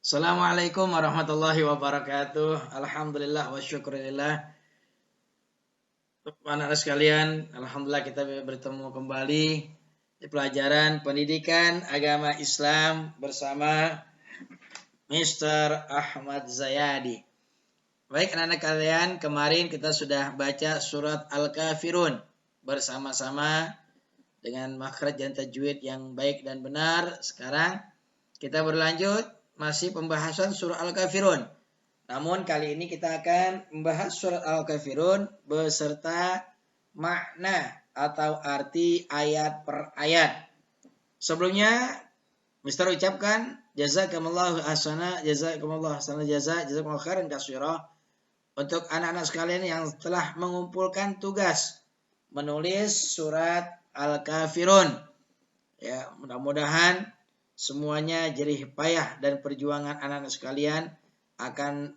Assalamualaikum warahmatullahi wabarakatuh. Alhamdulillah wa syukurillah. Anak-anak sekalian, alhamdulillah kita bertemu kembali di pelajaran pendidikan agama Islam bersama Mr. Ahmad Zayadi. Baik anak-anak kalian, kemarin kita sudah baca surat Al-Kafirun bersama-sama dengan makhraj dan tajwid yang baik dan benar. Sekarang kita berlanjut masih pembahasan surah Al-Kafirun. Namun kali ini kita akan membahas surat Al-Kafirun beserta makna atau arti ayat per ayat. Sebelumnya, Mister ucapkan jazakumullahu ahsana, jazakumullahu ahsana jazakumullahu khairan katsira untuk anak-anak sekalian yang telah mengumpulkan tugas menulis surat Al-Kafirun. Ya, mudah-mudahan semuanya jerih payah dan perjuangan anak-anak sekalian akan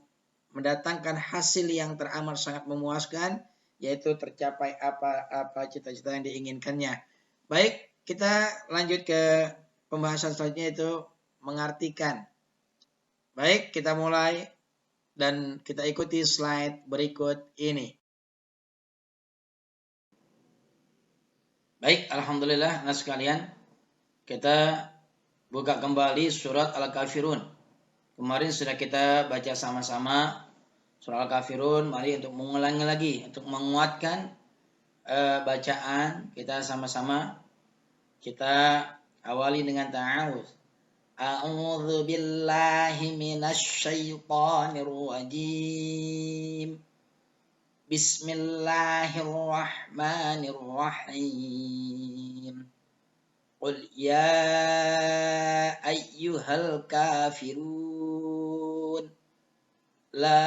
mendatangkan hasil yang teramat sangat memuaskan, yaitu tercapai apa cita-cita yang diinginkannya. Baik, kita lanjut ke pembahasan selanjutnya, yaitu mengartikan. Baik, kita mulai dan kita ikuti slide berikut ini. Baik, alhamdulillah anak sekalian, kita buka kembali surat Al-Kafirun. Kemarin sudah kita baca sama-sama surah Al-Kafirun. Mari untuk mengulangi lagi, untuk menguatkan bacaan kita sama-sama. Kita awali dengan ta'awudz. A'udzu billahi minasy syaithanir rajim. Bismillahirrahmanirrahim. Qul ya ayyuhal kafirun la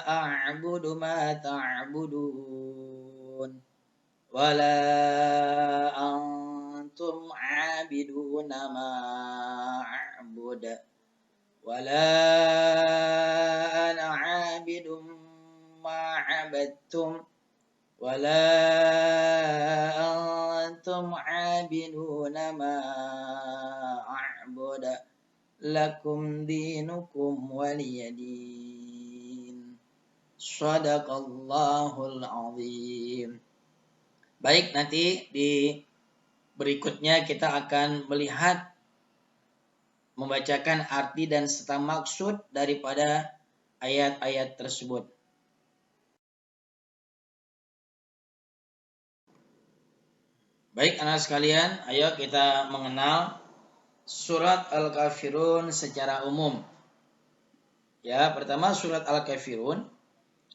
a'budu ma ta'budun wa la antum 'abiduna ma a'budu wa la ana 'abidum ma 'abadtum wa la antum 'abiduna ma a'budu lakum dinukum waliyadin. Shadaqallahul azim. Baik, nanti di berikutnya kita akan melihat, membacakan arti dan serta maksud daripada ayat-ayat tersebut. Baik anak sekalian, ayo kita mengenal surat Al-Kafirun secara umum. Ya, pertama surat Al-Kafirun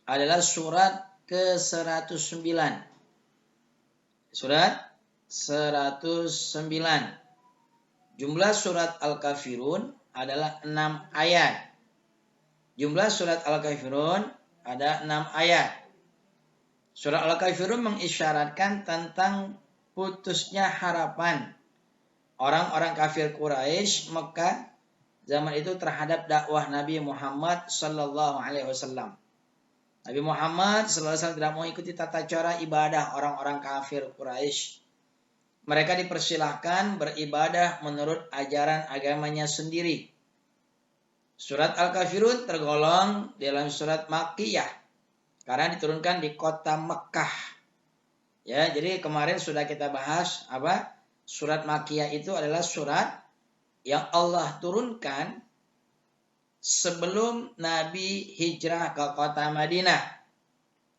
adalah surat ke-109. Surat 109. Jumlah surat Al-Kafirun adalah 6 ayat. Jumlah surat Al-Kafirun ada 6 ayat. Surat Al-Kafirun mengisyaratkan tentang putusnya harapan orang-orang kafir Quraisy Mekah zaman itu terhadap dakwah Nabi Muhammad sallallahu alaihi wasallam. Nabi Muhammad sallallahu alaihi wasallam tidak mengikuti tata cara ibadah orang-orang kafir Quraisy. Mereka dipersilahkan beribadah menurut ajaran agamanya sendiri. Surat Al-Kafirun tergolong dalam surat Makkiyah karena diturunkan di kota Mekah. Ya, jadi kemarin sudah kita bahas apa? Surat Makkiyah itu adalah surat yang Allah turunkan sebelum Nabi hijrah ke kota Madinah.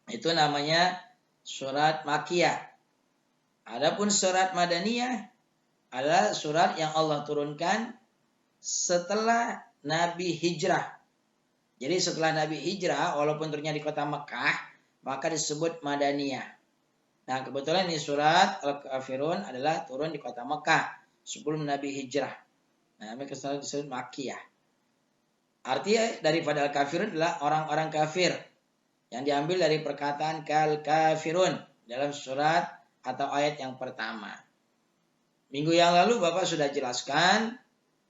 Itu namanya surat Makkiyah. Adapun surat Madaniyah adalah surat yang Allah turunkan setelah Nabi hijrah. Jadi setelah Nabi hijrah, walaupun turunnya di kota Mekah, maka disebut Madaniyah. Nah, kebetulan ini surat Al-Kafirun adalah turun di kota Mekah sebelum Nabi hijrah. Nah, mereka disebut Makkiyah. Arti daripada Al-Kafirun adalah orang-orang kafir yang diambil dari perkataan kal-kafirun dalam surat atau ayat yang pertama. Minggu yang lalu Bapak sudah jelaskan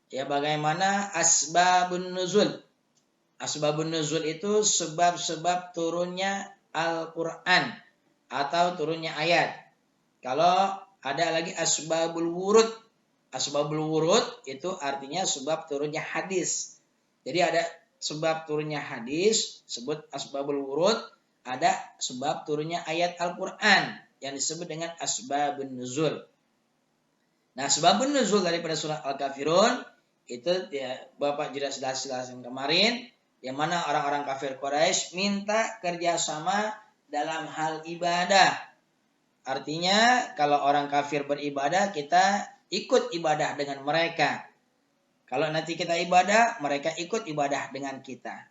ya bagaimana asbabun nuzul. Asbabun nuzul itu sebab-sebab turunnya Al-Quran atau turunnya ayat. Kalau ada lagi asbabul wurud. Asbabul wurud itu artinya sebab turunnya hadis Jadi ada sebab turunnya hadis, sebut asbabul wurud, ada sebab turunnya ayat Al-Quran yang disebut dengan asbabun nuzul. Nah, sebabun nuzul daripada surah Al-Kafirun itu ya, Bapak jelas yang kemarin, yang mana orang-orang kafir Quraisy minta kerjasama dalam hal ibadah. Artinya kalau orang kafir beribadah, kita ikut ibadah dengan mereka. Kalau nanti kita ibadah, mereka ikut ibadah dengan kita.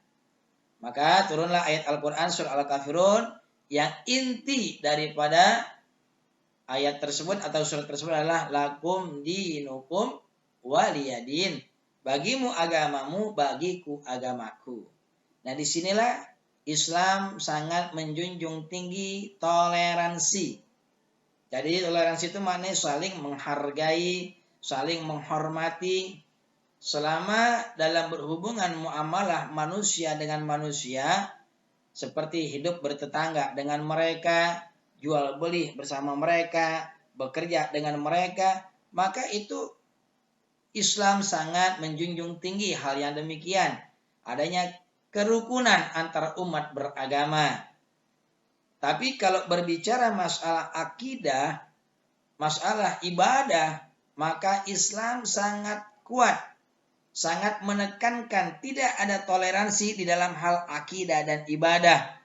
Maka turunlah ayat Al-Quran surah Al-Kafirun yang inti daripada ayat tersebut atau surat tersebut adalah lakum dinukum waliyadin. Bagimu agamamu, bagiku agamaku. Nah, disinilah Islam sangat menjunjung tinggi toleransi. Jadi toleransi itu maknanya saling menghargai, saling menghormati. Selama dalam berhubungan muamalah manusia dengan manusia, seperti hidup bertetangga dengan mereka, jual beli bersama mereka, bekerja dengan mereka, maka itu Islam sangat menjunjung tinggi hal yang demikian. Adanya kerukunan antar umat beragama. Tapi kalau berbicara masalah akidah, masalah ibadah, maka Islam sangat kuat, sangat menekankan tidak ada toleransi di dalam hal akidah dan ibadah.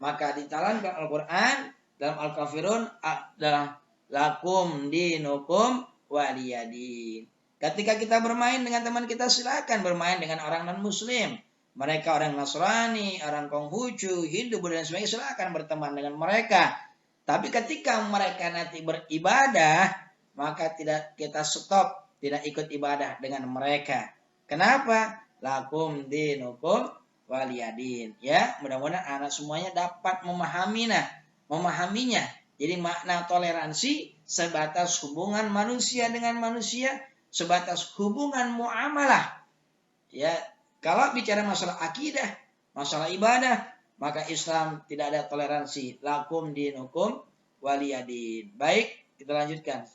Maka ditalankan Al-Quran dalam Al-Kafirun adalah lakum dinukum waliyadin. Ketika kita bermain dengan teman kita, silakan bermain dengan orang non-muslim. Mereka orang Nasrani, orang Konghucu, Hindu, Buddha dan sebagainya, silakan berteman dengan mereka. Tapi ketika mereka nanti beribadah, maka tidak kita stop, tidak ikut ibadah dengan mereka. Kenapa? Lakum dinukum waliyadin. Ya, mudah-mudahan anak semuanya dapat memahaminya. Jadi makna toleransi sebatas hubungan manusia dengan manusia, sebatas hubungan muamalah. Ya, kalau bicara masalah akidah, masalah ibadah, maka Islam tidak ada toleransi. Lakum dinukum waliyadin. Baik, kita lanjutkan.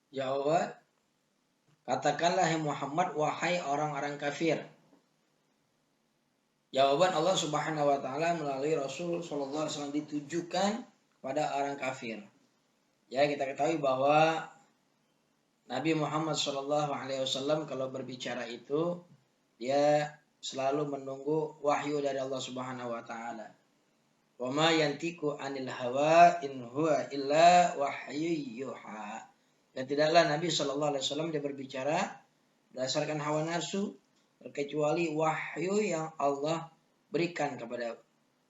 Jawaban, katakanlah Muhammad, wahai orang-orang kafir. Jawaban Allah Subhanahu wa taala melalui Rasul sallallahu alaihi wasallam ditujukan kepada orang kafir. Ya, kita ketahui bahwa Nabi Muhammad sallallahu alaihi wasallam kalau berbicara itu dia selalu menunggu wahyu dari Allah Subhanahu wa taala. Wa ma yantiqu 'anil hawa in huwa illa wahyu yuha. Dan tidaklah Nabi sallallahu alaihi wasallam dia berbicara berdasarkan hawa nafsu, kecuali wahyu yang Allah berikan kepada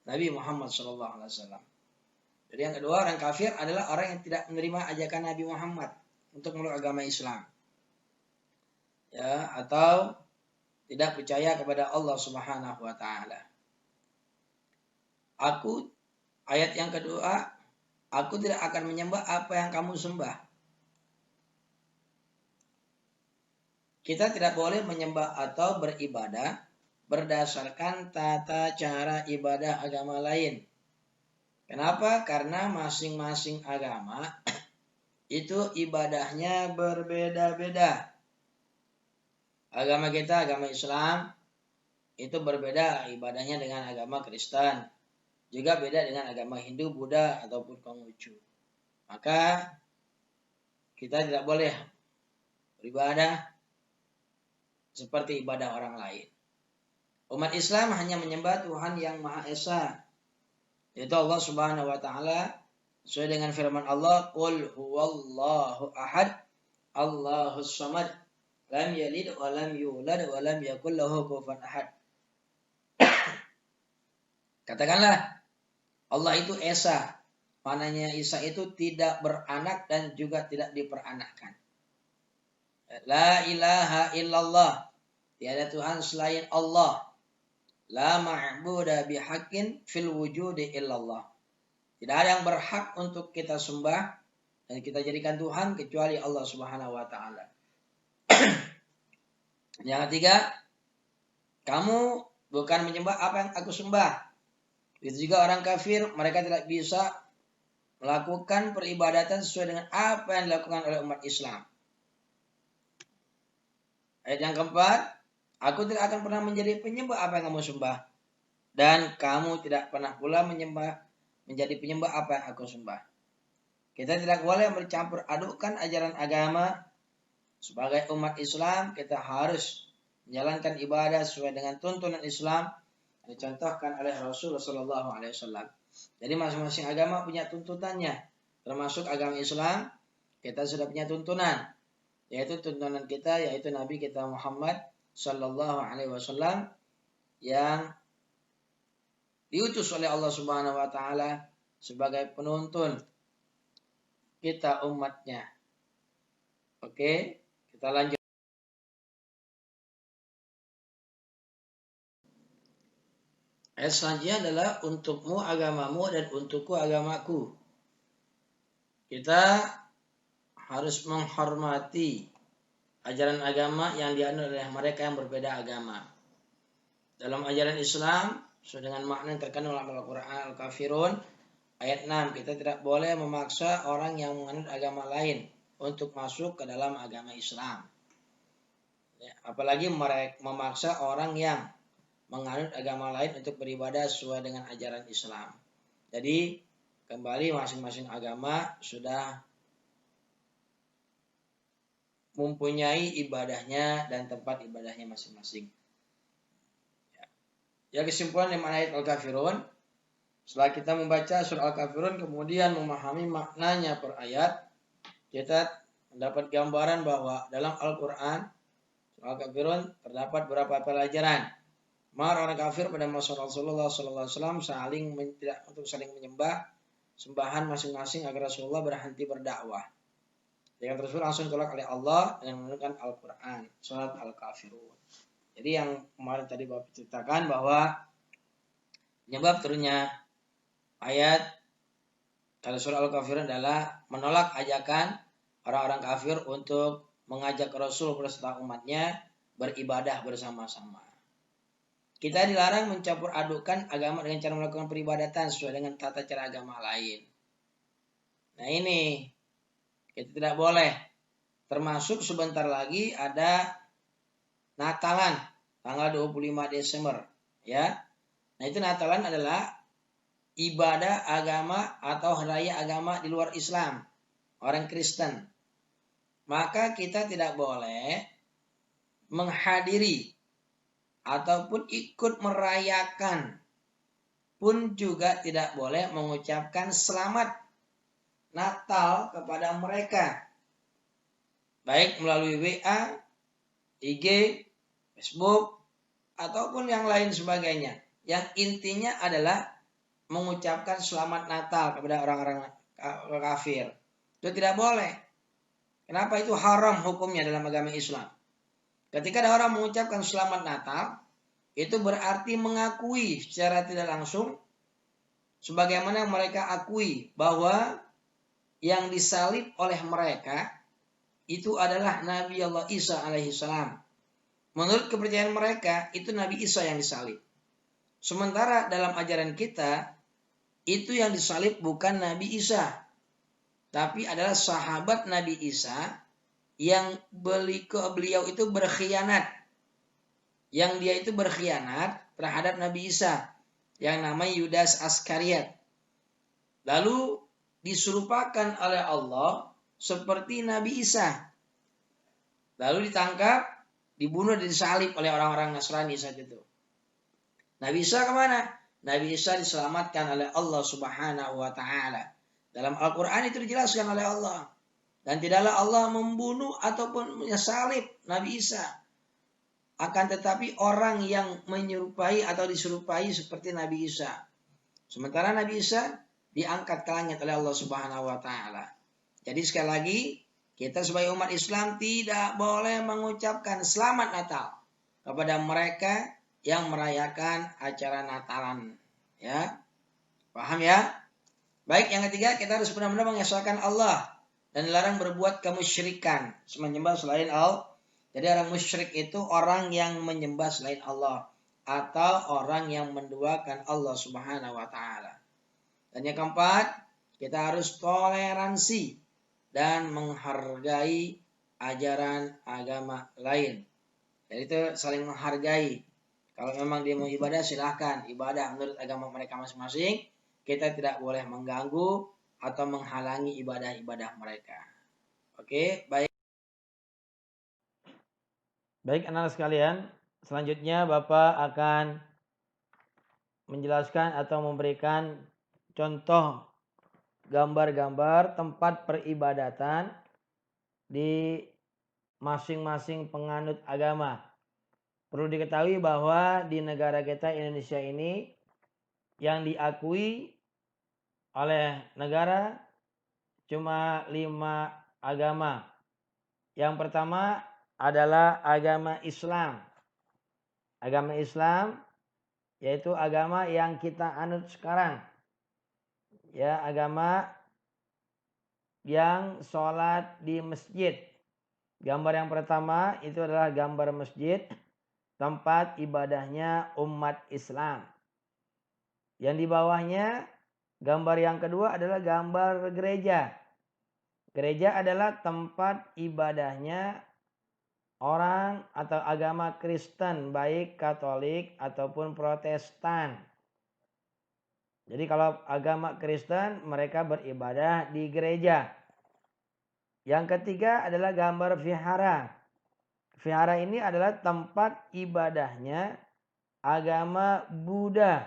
Nabi Muhammad SAW. Jadi yang kedua, orang kafir adalah orang yang tidak menerima ajakan Nabi Muhammad untuk meluk agama Islam, ya, atau tidak percaya kepada Allah Subhanahu Wa Taala. Ayat yang kedua, aku tidak akan menyembah apa yang kamu sembah. Kita tidak boleh menyembah atau beribadah berdasarkan tata cara ibadah agama lain. Kenapa? Karena masing-masing agama itu ibadahnya berbeda-beda. Agama kita, agama Islam, itu berbeda ibadahnya dengan agama Kristen. Juga beda dengan agama Hindu, Buddha, ataupun Konghucu. Maka kita tidak boleh beribadah seperti ibadah orang lain. Umat Islam hanya menyembah Tuhan yang Maha Esa, yaitu Allah Subhanahu wa taala, sesuai dengan firman Allah, "Qul huwallahu ahad, Allahus samad, lam yalid wa lam yulad wa lam yakul lahu kufuwan ahad." Katakanlah, Allah itu Esa. Maknanya Isa itu tidak beranak dan juga tidak diperanakkan. La ilaha illallah. Tiada Tuhan selain Allah. La ma'buda bihaqqin fil wujudi illallah. Tidak ada yang berhak untuk kita sembah dan kita jadikan Tuhan kecuali Allah Subhanahu wa taala. Yang ketiga, kamu bukan menyembah apa yang aku sembah. Itu juga orang kafir, mereka tidak bisa melakukan peribadatan sesuai dengan apa yang dilakukan oleh umat Islam. Ayat yang keempat, aku tidak akan pernah menjadi penyembah apa yang kamu sembah. Dan kamu tidak pernah pula menjadi penyembah apa yang aku sembah. Kita tidak boleh bercampur adukkan ajaran agama. Sebagai umat Islam, kita harus menjalankan ibadah sesuai dengan tuntunan Islam yang dicontohkan oleh Rasulullah SAW. Jadi masing-masing agama punya tuntutannya. Termasuk agama Islam, kita sudah punya tuntunan. Yaitu tuntunan kita, yaitu Nabi kita Muhammad SAW yang diutus oleh Allah Subhanahu wa taala sebagai penuntun kita umatnya. Oke, kita lanjut. Ayat selanjutnya adalah untukmu agamamu dan untukku agamaku. Kita harus menghormati ajaran agama yang dianut oleh mereka yang berbeda agama. Dalam ajaran Islam, sesuai dengan makna yang terkandung dalam Al-Quran Al-Kafirun, ayat 6, kita tidak boleh memaksa orang yang menganut agama lain untuk masuk ke dalam agama Islam. Ya, apalagi memaksa orang yang menganut agama lain untuk beribadah sesuai dengan ajaran Islam. Jadi, kembali masing-masing agama sudah mempunyai ibadahnya dan tempat ibadahnya masing-masing. Ya, kesimpulan dari ayat Al-Kafirun, setelah kita membaca surah Al-Kafirun kemudian memahami maknanya per ayat, kita mendapat gambaran bahwa dalam Al-Quran surah Al-Kafirun terdapat beberapa pelajaran. Orang kafir pada masa Rasulullah SAW saling menyembah sembahan masing-masing agar Rasulullah berhenti berdakwah. Dengan tersebut langsung ditolak oleh Allah yang menurunkan Al-Quran, surat Al-Kafirun. Jadi yang kemarin tadi Bapak ceritakan bahwa penyebab turunnya ayat dari surah Al-Kafirun adalah menolak ajakan orang-orang kafir untuk mengajak Rasul beserta umatnya beribadah bersama-sama. Kita dilarang mencampur adukkan agama dengan cara melakukan peribadatan sesuai dengan tata cara agama lain. Nah ini, kita tidak boleh. Termasuk sebentar lagi ada Natalan, tanggal 25 Desember. Ya. Nah itu Natalan adalah ibadah agama atau raya agama di luar Islam. Orang Kristen. Maka kita tidak boleh menghadiri ataupun ikut merayakan, pun juga tidak boleh mengucapkan selamat Natal kepada mereka, baik melalui WA, IG, Facebook, ataupun yang lain sebagainya. Yang intinya adalah mengucapkan selamat Natal kepada orang-orang kafir. Itu tidak boleh. Kenapa? Itu haram hukumnya dalam agama Islam. Ketika ada orang mengucapkan selamat Natal, itu berarti mengakui secara tidak langsung sebagaimana mereka akui bahwa yang disalib oleh mereka itu adalah Nabi Allah Isa alaihissalam. Menurut kepercayaan mereka, itu Nabi Isa yang disalib. Sementara dalam ajaran kita, itu yang disalib bukan Nabi Isa, tapi adalah sahabat Nabi Isa yang beliau itu berkhianat. Yang dia itu berkhianat terhadap Nabi Isa yang namanya Yudas Askariot. Lalu diserupakan oleh Allah seperti Nabi Isa. Lalu ditangkap, dibunuh dan disalib oleh orang-orang Nasrani saat itu. Nabi Isa kemana? Nabi Isa diselamatkan oleh Allah Subhanahu wa taala. Dalam Al-Quran itu dijelaskan oleh Allah. Dan tidaklah Allah membunuh ataupun mensalib Nabi Isa. Akan tetapi orang yang menyerupai atau diserupai seperti Nabi Isa. Sementara Nabi Isa diangkat ke langit oleh Allah Subhanahu wa taala. Jadi sekali lagi, kita sebagai umat Islam tidak boleh mengucapkan selamat Natal kepada mereka yang merayakan acara Natalan. Ya. Paham ya? Baik, yang ketiga, kita harus benar-benar mengesahkan Allah dan dilarang berbuat kemusyrikan, menyembah selain Allah. Jadi orang musyrik itu orang yang menyembah selain Allah. atau orang yang menduakan Allah Subhanahu wa taala. Dan yang keempat, kita harus toleransi dan menghargai ajaran agama lain. Jadi itu saling menghargai. Kalau memang dia mau ibadah, silahkan ibadah menurut agama mereka masing-masing. Kita tidak boleh mengganggu atau menghalangi ibadah-ibadah mereka. Oke, baik. Baik anak-anak sekalian, selanjutnya Bapak akan menjelaskan atau memberikan contoh gambar-gambar tempat peribadatan di masing-masing penganut agama. Perlu diketahui bahwa di negara kita Indonesia ini yang diakui oleh negara cuma 5 agama. Yang pertama adalah agama Islam. Agama Islam yaitu agama yang kita anut sekarang. Ya, agama yang sholat di masjid. Gambar yang pertama itu adalah gambar masjid, tempat ibadahnya umat Islam. Yang di bawahnya gambar yang kedua adalah gambar gereja. Gereja adalah tempat ibadahnya orang atau agama Kristen, baik Katolik ataupun Protestan. Jadi kalau agama Kristen mereka beribadah di gereja. Yang ketiga adalah gambar vihara. Vihara ini adalah tempat ibadahnya agama Buddha.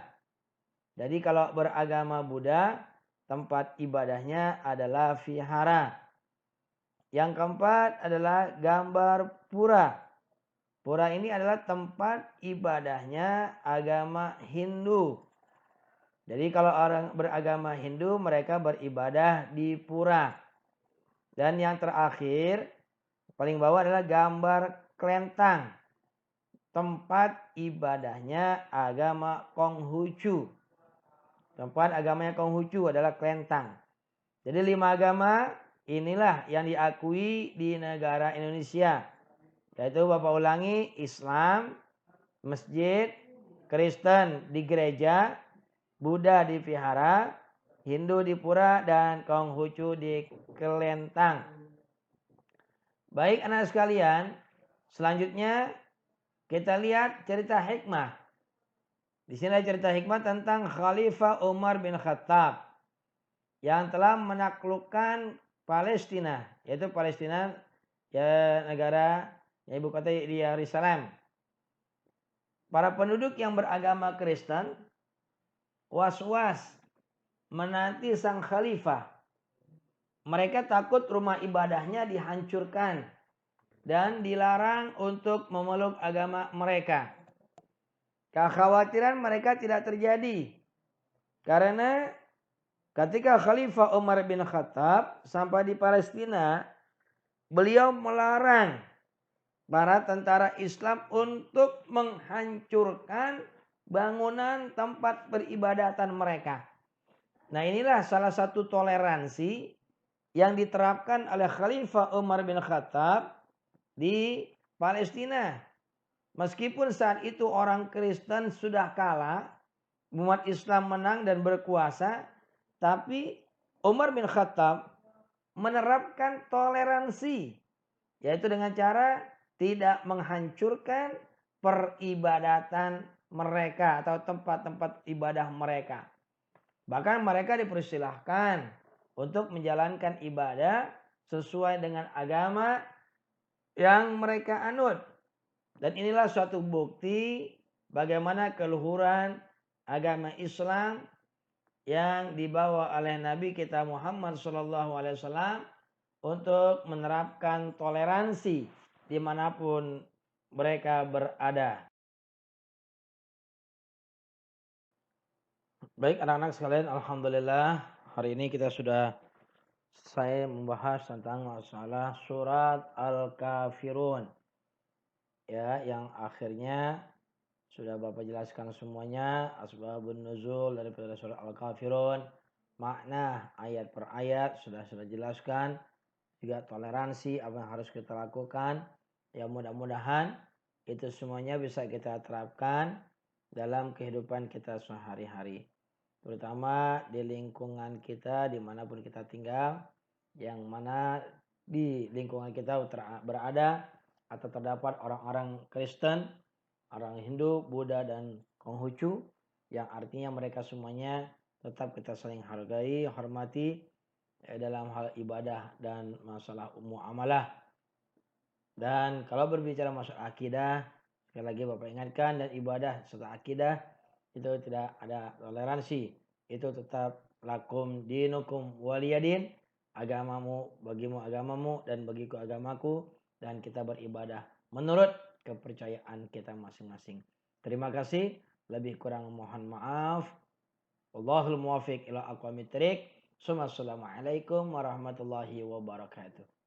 Jadi kalau beragama Buddha, tempat ibadahnya adalah vihara. Yang keempat adalah gambar pura. Pura ini adalah tempat ibadahnya agama Hindu. Jadi kalau orang beragama Hindu, mereka beribadah di pura. Dan yang terakhir, paling bawah adalah gambar kelentang. Tempat ibadahnya agama Konghucu. Tempat agamanya Konghucu adalah kelentang. Jadi 5 agama inilah yang diakui di negara Indonesia. Yaitu Bapak ulangi, Islam, masjid, Kristen di gereja, Buddha di vihara, Hindu di pura, dan Konghucu di kelentang. Baik anak sekalian, selanjutnya kita lihat cerita hikmah. Di sini ada cerita hikmah tentang Khalifah Umar bin Khattab yang telah menaklukkan Palestina, yaitu Palestina ya negara ya ibu kota di Yerusalem. Para penduduk yang beragama Kristen was-was menanti sang khalifah. Mereka takut rumah ibadahnya dihancurkan dan dilarang untuk memeluk agama mereka. Kekhawatiran mereka tidak terjadi karena ketika Khalifah Umar bin Khattab sampai di Palestina, beliau melarang para tentara Islam untuk menghancurkan bangunan tempat peribadatan mereka. Nah, inilah salah satu toleransi yang diterapkan oleh Khalifah Umar bin Khattab di Palestina. Meskipun saat itu orang Kristen sudah kalah, umat Islam menang dan berkuasa, tapi Umar bin Khattab menerapkan toleransi, yaitu dengan cara tidak menghancurkan peribadatan mereka atau tempat-tempat ibadah mereka. Bahkan mereka dipersilahkan untuk menjalankan ibadah sesuai dengan agama yang mereka anut. Dan inilah suatu bukti bagaimana keluhuran agama Islam yang dibawa oleh Nabi kita Muhammad SAW untuk menerapkan toleransi dimanapun mereka berada. Baik anak-anak sekalian, alhamdulillah hari ini kita sudah selesai membahas tentang masalah surat Al-Kafirun. Ya, yang akhirnya sudah Bapak jelaskan semuanya, asbabun nuzul daripada surat Al-Kafirun, makna ayat per ayat sudah jelaskan, juga toleransi apa yang harus kita lakukan. Ya mudah-mudahan itu semuanya bisa kita terapkan dalam kehidupan kita sehari-hari. Terutama di lingkungan kita dimanapun kita tinggal, yang mana di lingkungan kita berada atau terdapat orang-orang Kristen, orang Hindu, Buddha, dan Konghucu, yang artinya mereka semuanya tetap kita saling hargai, hormati dalam hal ibadah dan masalah muamalah. Dan kalau berbicara masalah akidah, sekali lagi Bapak ingatkan, dan ibadah serta akidah itu tidak ada toleransi. Itu tetap lakum dinukum waliyadin, agamamu bagimu agamamu dan bagiku agamaku, dan kita beribadah menurut kepercayaan kita masing-masing. Terima kasih, lebih kurang mohon maaf. Wallahul muwaffiq ila aqwamit thoriq. Assalamualaikum warahmatullahi wabarakatuh.